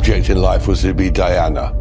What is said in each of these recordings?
object in life was to be Diana.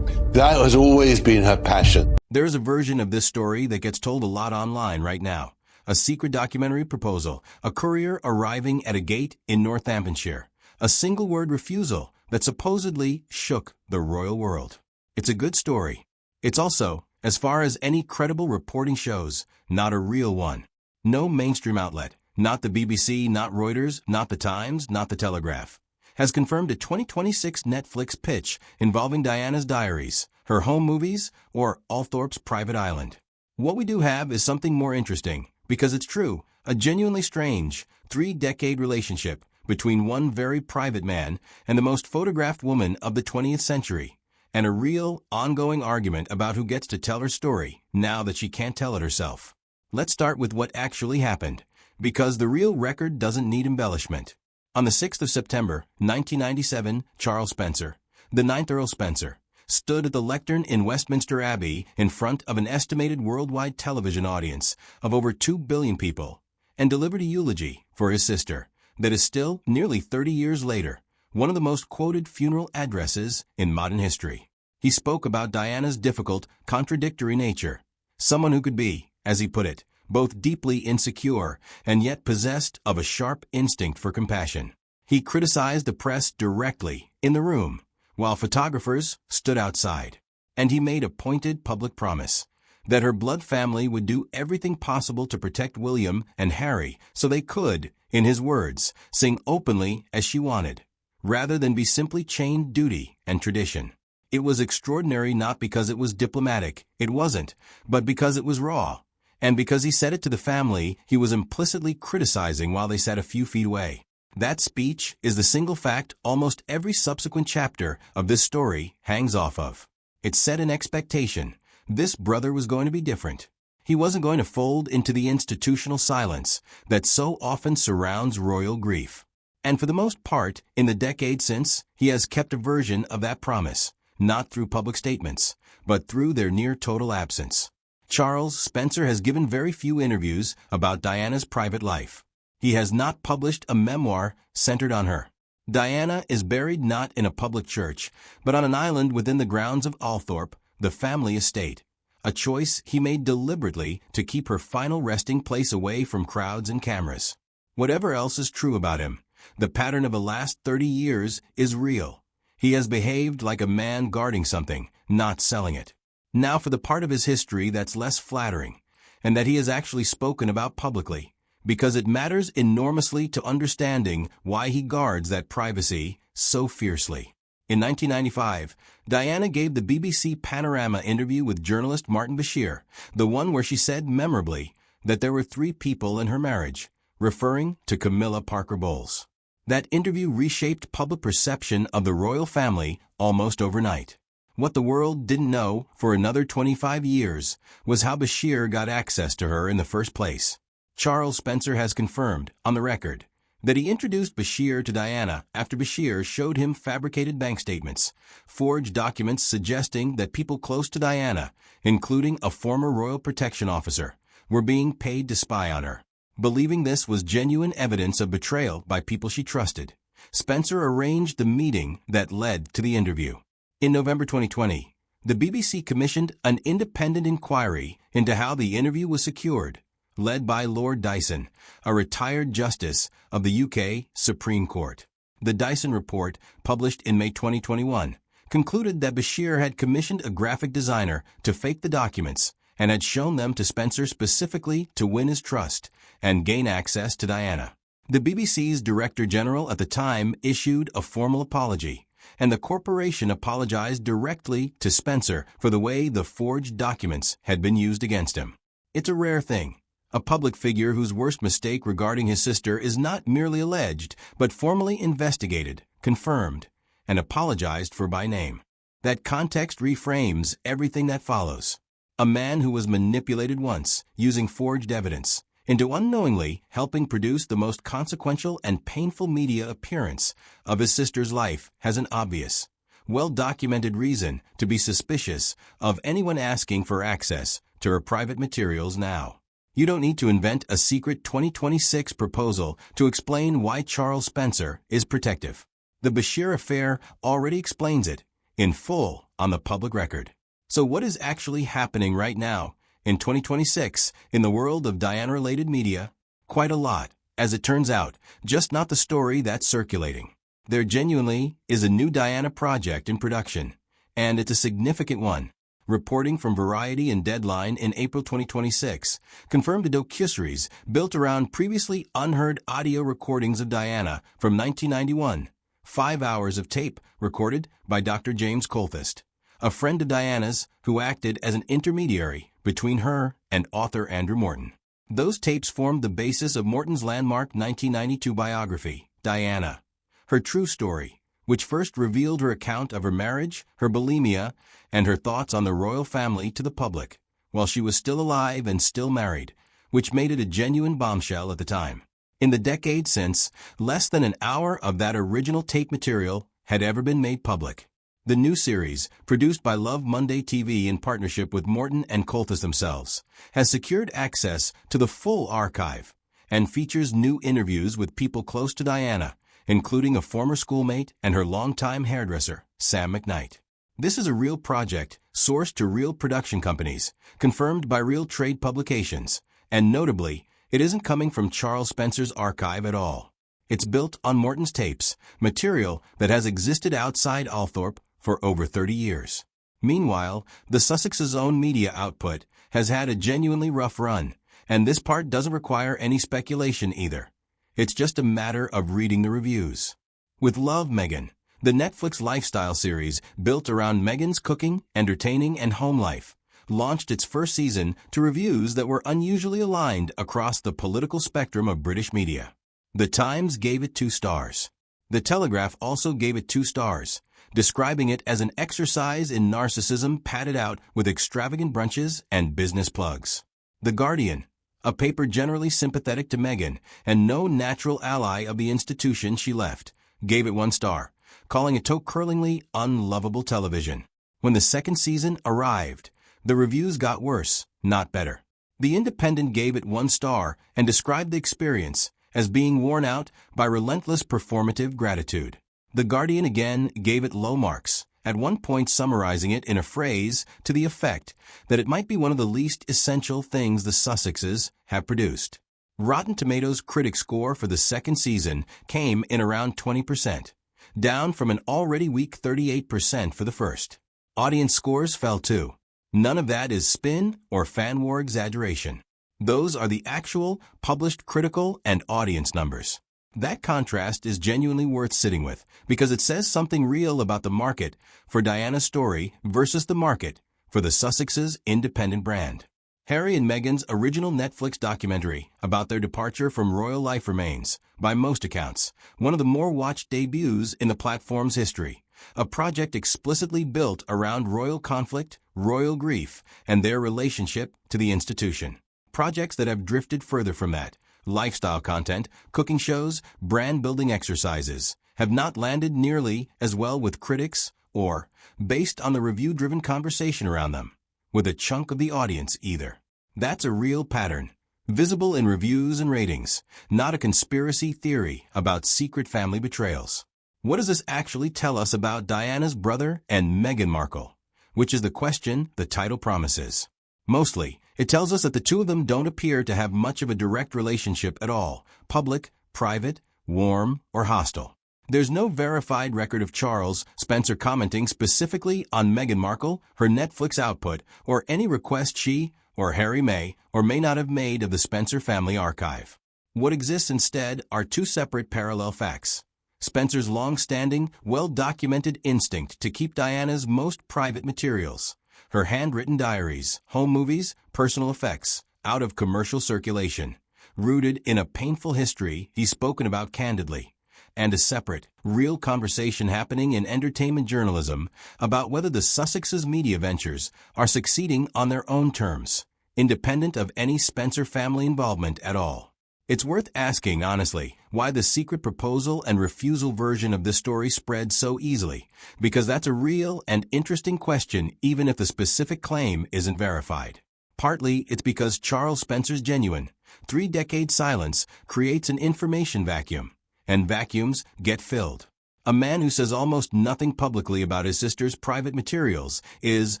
That has always been her passion. There's a version of this story that gets told a lot online right now. A secret documentary proposal, a courier arriving at a gate in Northamptonshire, a single-word refusal that supposedly shook the royal world. It's a good story. It's also, as far as any credible reporting shows, not a real one. No mainstream outlet, not the BBC, not Reuters, not the Times, not the Telegraph, has confirmed a 2026 Netflix pitch involving Diana's diaries, her home movies, or Althorp's private island. What we do have is something more interesting, because it's true, a genuinely strange, 3-decade relationship between one very private man and the most photographed woman of the 20th century, and a real, ongoing argument about who gets to tell her story now that she can't tell it herself. Let's start with what actually happened, because the real record doesn't need embellishment. On the 6th of September, 1997, Charles Spencer, the 9th Earl Spencer, stood at the lectern in Westminster Abbey in front of an estimated worldwide television audience of over 2 billion people and delivered a eulogy for his sister that is still, nearly 30 years later, one of the most quoted funeral addresses in modern history. He spoke about Diana's difficult, contradictory nature, someone who could be, as he put it, both deeply insecure and yet possessed of a sharp instinct for compassion. He criticized the press directly in the room, while photographers stood outside. And he made a pointed public promise that her blood family would do everything possible to protect William and Harry so they could, in his words, sing openly as she wanted, rather than be simply chained duty and tradition. It was extraordinary not because it was diplomatic, it wasn't, but because it was raw. And because he said it to the family, he was implicitly criticizing while they sat a few feet away. That speech is the single fact almost every subsequent chapter of this story hangs off of. It set an expectation. This brother was going to be different. He wasn't going to fold into the institutional silence that so often surrounds royal grief. And for the most part, in the decade since, he has kept a version of that promise, not through public statements, but through their near total absence. Charles Spencer has given very few interviews about Diana's private life. He has not published a memoir centered on her. Diana is buried not in a public church, but on an island within the grounds of Althorp, the family estate, a choice he made deliberately to keep her final resting place away from crowds and cameras. Whatever else is true about him, the pattern of the last 30 years is real. He has behaved like a man guarding something, not selling it. Now for the part of his history that's less flattering, and that he has actually spoken about publicly, because it matters enormously to understanding why he guards that privacy so fiercely. In 1995, Diana gave the BBC Panorama interview with journalist Martin Bashir, the one where she said memorably that there were 3 people in her marriage, referring to Camilla Parker Bowles. That interview reshaped public perception of the royal family almost overnight. What the world didn't know for another 25 years was how Bashir got access to her in the first place. Charles Spencer has confirmed, on the record, that he introduced Bashir to Diana after Bashir showed him fabricated bank statements, forged documents suggesting that people close to Diana, including a former royal protection officer, were being paid to spy on her. Believing this was genuine evidence of betrayal by people she trusted, Spencer arranged the meeting that led to the interview. In November 2020, the BBC commissioned an independent inquiry into how the interview was secured, led by Lord Dyson, a retired justice of the UK Supreme Court. The Dyson report, published in May 2021, concluded that Bashir had commissioned a graphic designer to fake the documents and had shown them to Spencer specifically to win his trust and gain access to Diana. The BBC's Director General at the time issued a formal apology, and the corporation apologized directly to Spencer for the way the forged documents had been used against him. It's a rare thing. A public figure whose worst mistake regarding his sister is not merely alleged, but formally investigated, confirmed, and apologized for by name. That context reframes everything that follows. A man who was manipulated once, using forged evidence, into unknowingly helping produce the most consequential and painful media appearance of his sister's life has an obvious, well-documented reason to be suspicious of anyone asking for access to her private materials now. You don't need to invent a secret 2026 proposal to explain why Charles Spencer is protective. The Bashir affair already explains it, in full, on the public record. So what is actually happening right now, in 2026, in the world of Diana-related media? Quite a lot, as it turns out, just not the story that's circulating. There genuinely is a new Diana project in production, and it's a significant one. Reporting from Variety and Deadline in April 2026 confirmed a docuseries built around previously unheard audio recordings of Diana from 1991, 5 hours of tape recorded by Dr. James Colthist, a friend of Diana's who acted as an intermediary between her and author Andrew Morton. Those tapes formed the basis of Morton's landmark 1992 biography, Diana, Her True Story, which first revealed her account of her marriage, her bulimia, and her thoughts on the royal family to the public, while she was still alive and still married, which made it a genuine bombshell at the time. In the decade since, less than an hour of that original tape material had ever been made public. The new series, produced by Love Monday TV in partnership with Morton and Colthist themselves, has secured access to the full archive and features new interviews with people close to Diana, including a former schoolmate and her longtime hairdresser, Sam McKnight. This is a real project, sourced to real production companies, confirmed by real trade publications, and notably, it isn't coming from Charles Spencer's archive at all. It's built on Morton's tapes, material that has existed outside Althorp for over 30 years. Meanwhile, the Sussex's own media output has had a genuinely rough run, and this part doesn't require any speculation either. It's just a matter of reading the reviews. With Love, Meghan, the Netflix lifestyle series built around Meghan's cooking, entertaining, and home life, launched its first season to reviews that were unusually aligned across the political spectrum of British media. The Times gave it 2 stars. The Telegraph also gave it 2 stars, describing it as an exercise in narcissism padded out with extravagant brunches and business plugs. The Guardian, a paper generally sympathetic to Meghan and no natural ally of the institution she left, gave it 1 star, calling it toe-curlingly unlovable television. When the second season arrived, the reviews got worse, not better. The Independent gave it 1 star and described the experience as being worn out by relentless performative gratitude. The Guardian again gave it low marks, at one point summarizing it in a phrase to the effect that it might be one of the least essential things the Sussexes have produced. Rotten Tomatoes' critic score for the second season came in around 20%, down from an already weak 38% for the first. Audience scores fell too. None of that is spin or fan war exaggeration. Those are the actual, published critical and audience numbers. That contrast is genuinely worth sitting with because it says something real about the market for Diana's story versus the market for the Sussexes' independent brand. Harry and Meghan's original Netflix documentary about their departure from royal life remains, by most accounts, one of the more watched debuts in the platform's history, a project explicitly built around royal conflict, royal grief, and their relationship to the institution. Projects that have drifted further from that, lifestyle content, cooking shows, brand-building exercises, have not landed nearly as well with critics or, based on the review-driven conversation around them, with a chunk of the audience either. That's a real pattern, visible in reviews and ratings, not a conspiracy theory about secret family betrayals. What does this actually tell us about Diana's brother and Meghan Markle? Which is the question the title promises. Mostly, it tells us that the two of them don't appear to have much of a direct relationship at all, public, private, warm, or hostile. There's no verified record of Charles Spencer commenting specifically on Meghan Markle, her Netflix output, or any request she or Harry may or may not have made of the Spencer family archive. What exists instead are 2 separate parallel facts. Spencer's long-standing, well-documented instinct to keep Diana's most private materials, her handwritten diaries, home movies, personal effects, out of commercial circulation, rooted in a painful history he's spoken about candidly, and a separate, real conversation happening in entertainment journalism about whether the Sussexes' media ventures are succeeding on their own terms, independent of any Spencer family involvement at all. It's worth asking, honestly, why the secret proposal and refusal version of this story spread so easily, because that's a real and interesting question even if the specific claim isn't verified. Partly, it's because Charles Spencer's genuine, 3-decade silence creates an information vacuum, and vacuums get filled. A man who says almost nothing publicly about his sister's private materials is,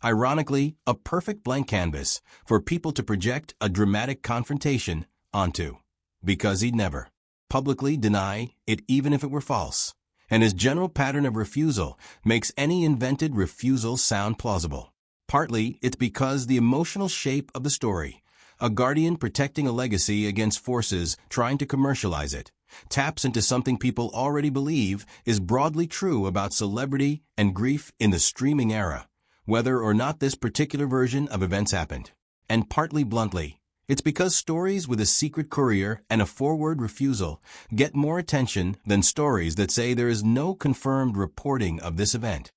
ironically, a perfect blank canvas for people to project a dramatic confrontation onto, because he'd never publicly deny it even if it were false. And his general pattern of refusal makes any invented refusal sound plausible. Partly, it's because the emotional shape of the story, a guardian protecting a legacy against forces trying to commercialize it, taps into something people already believe is broadly true about celebrity and grief in the streaming era, whether or not this particular version of events happened. And partly bluntly, it's because stories with a secret courier and a forward refusal get more attention than stories that say there is no confirmed reporting of this event.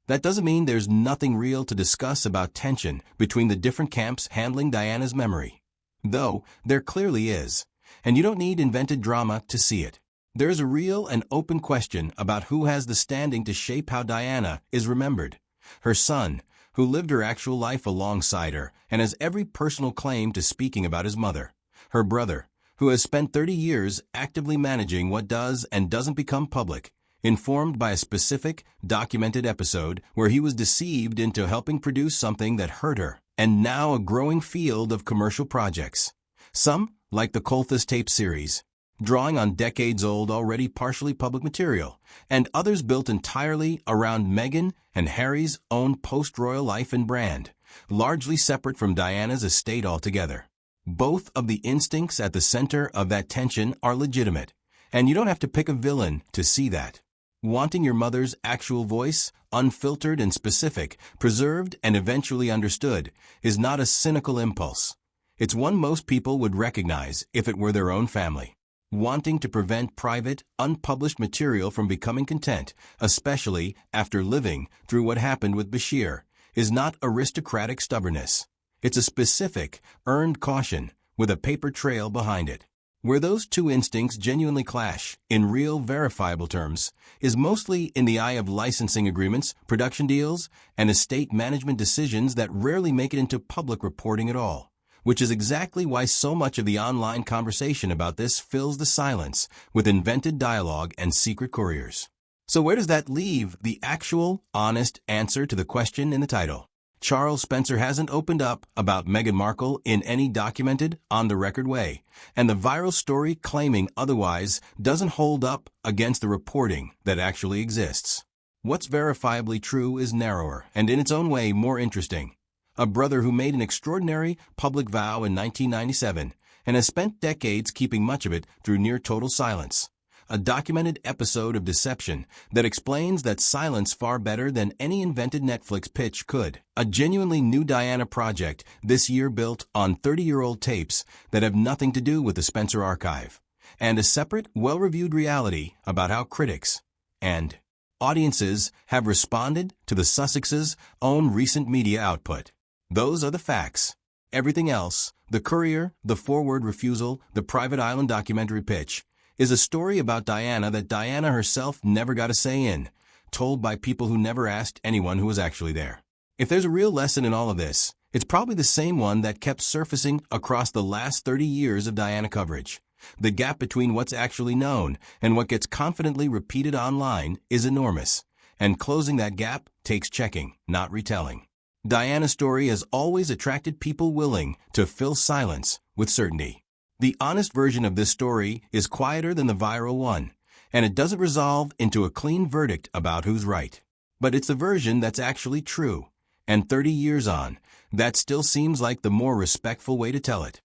That doesn't mean there's nothing real to discuss about tension between the different camps handling Diana's memory. Though, there clearly is. And you don't need invented drama to see it. There's a real and open question about who has the standing to shape how Diana is remembered. Her son, who lived her actual life alongside her and has every personal claim to speaking about his mother. Her brother, who has spent 30 years actively managing what does and doesn't become public, informed by a specific, documented episode where he was deceived into helping produce something that hurt her, and now a growing field of commercial projects. Some, like the Colthus tape series, drawing on decades-old already partially public material, and others built entirely around Meghan and Harry's own post-royal life and brand, largely separate from Diana's estate altogether. Both of the instincts at the center of that tension are legitimate, and you don't have to pick a villain to see that. Wanting your mother's actual voice, unfiltered and specific, preserved and eventually understood, is not a cynical impulse. It's one most people would recognize if it were their own family. Wanting to prevent private, unpublished material from becoming content, especially after living through what happened with Bashir, is not aristocratic stubbornness. It's a specific, earned caution with a paper trail behind it. Where those two instincts genuinely clash, in real, verifiable terms, is mostly in the eye of licensing agreements, production deals, and estate management decisions that rarely make it into public reporting at all. Which is exactly why so much of the online conversation about this fills the silence with invented dialogue and secret couriers. So where does that leave the actual, honest answer to the question in the title? Charles Spencer hasn't opened up about Meghan Markle in any documented, on-the-record way, and the viral story claiming otherwise doesn't hold up against the reporting that actually exists. What's verifiably true is narrower and in its own way more interesting. A brother who made an extraordinary public vow in 1997 and has spent decades keeping much of it through near-total silence. A documented episode of deception that explains that silence far better than any invented Netflix pitch could. A genuinely new Diana project this year built on 30-year-old tapes that have nothing to do with the Spencer archive. And a separate, well-reviewed reality about how critics and audiences have responded to the Sussex's own recent media output. Those are the facts. Everything else, the courier, the forward refusal, the private island documentary pitch, is a story about Diana that Diana herself never got a say in, told by people who never asked anyone who was actually there. If there's a real lesson in all of this, it's probably the same one that kept surfacing across the last 30 years of Diana coverage. The gap between what's actually known and what gets confidently repeated online is enormous, and closing that gap takes checking, not retelling. Diana's story has always attracted people willing to fill silence with certainty. The honest version of this story is quieter than the viral one, and it doesn't resolve into a clean verdict about who's right. But it's a version that's actually true, and 30 years on, that still seems like the more respectful way to tell it.